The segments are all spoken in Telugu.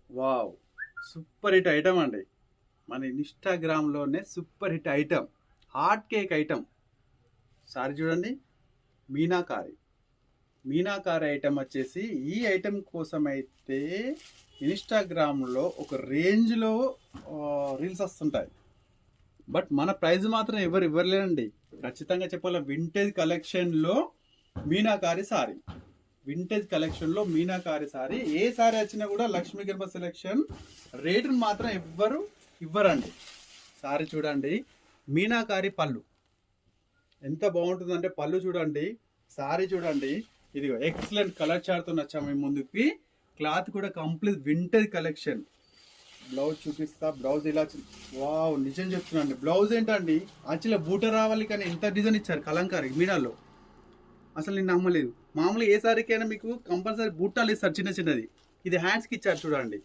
వావ్! సూపర్ హిట్ ఐటమ్ అండి. మన ఇన్‌స్టాగ్రామ్‌లోనే super hit item. Hot cake item. Sari చూడండి. మీనాకారి. మీనాకారి ఐటమ్ వచ్చేసి ఈ ఐటమ్ కోసమైతే ఇన్‌స్టాగ్రామ్‌లో ఒక రేంజ్‌లో రీల్స్ వస్తుంటాయి. బట్ మన ప్రైస్ మాత్రం ఎవరు ఇవ్వలేరండి. ఖచ్చితంగా చెప్పాలా, వింటేజ్ కలెక్షన్‌లో మీనాకారి సారీ. వింటేజ్ కలెక్షన్‌లో మీనాకారి సారీ. ఏ సారీ వచ్చినా కూడా లక్ష్మీ గర్భ సెలెక్షన్ రేటును మాత్రం ఎవ్వరు ఇవ్వరండి. సారీ చూడండి. మీనాకారి పళ్ళు ఎంత బాగుంటుందంటే పళ్ళు చూడండి. సారీ చూడండి. ఇదిగో ఎక్సలెంట్ కలర్ చార్ట్తో వచ్చాము మీ ముందుకి. క్లాత్ కూడా కంప్లీట్ వింటేజ్ కలెక్షన్. బ్లౌజ్ చూపిస్తా. బ్లౌజ్ ఇలా వావ్, నిజం చెప్తున్నాండి. బ్లౌజ్ ఏంటండి, యాక్చువల్గా బూట రావాలి కానీ ఇంత డిజైన్ ఇచ్చారు కలంకారీ మీనాల్లో. అసలు నేను నమ్మలేదు. మామూలుగా ఏ సారీకైనా మీకు కంపల్సరీ బూటాలు ఇస్తారు చిన్న చిన్నది. ఇది హ్యాండ్స్కి ఇచ్చారు చూడండి.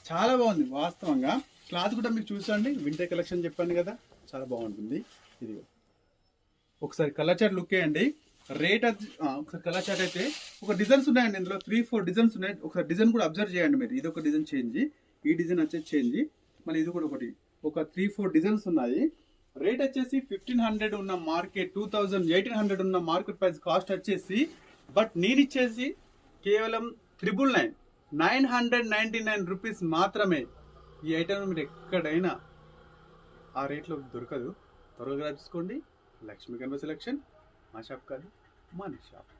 చాలా బాగుంది వాస్తవంగా. క్లాత్ కూడా మీకు చూసండి. వింటర్ కలెక్షన్ చెప్పాను కదా, చాలా బాగుంటుంది. ఇదిగో ఒకసారి కలర్ చార్ట్ లుక్ వేయండి. రేట్ ఒకసారి కలర్ చార్ట్ అయితే ఒక డిజైన్స్ ఉన్నాయండి ఇందులో 3-4 డిజైన్స్ ఉన్నాయి. ఒకసారి డిజైన్ కూడా అబ్జర్వ్ చేయండి మీరు. ఇది ఒక డిజైన్ చేంజ్, ఈ డిజైన్ వచ్చేసి చేంజ్, మళ్ళీ ఇది కూడా ఒకటి. ఒక 3-4 డిజైన్స్ ఉన్నాయి. రేట్ వచ్చేసి 1500 ఉన్న మార్కెట్, 1800 ఉన్న మార్కెట్ ప్రైస్ కాస్ట్ వచ్చేసి, బట్ నేను ఇచ్చేసి కేవలం 999 999 రూపీస్ మాత్రమే. ఈ ఐటమ్ మీరు ఎక్కడైనా ఆ రేట్లో దొరకదు. త్వరగా తీసుకోండి. లక్ష్మీ గణపతి సెలెక్షన్ మా షాప్ కాదు, మన షాప్.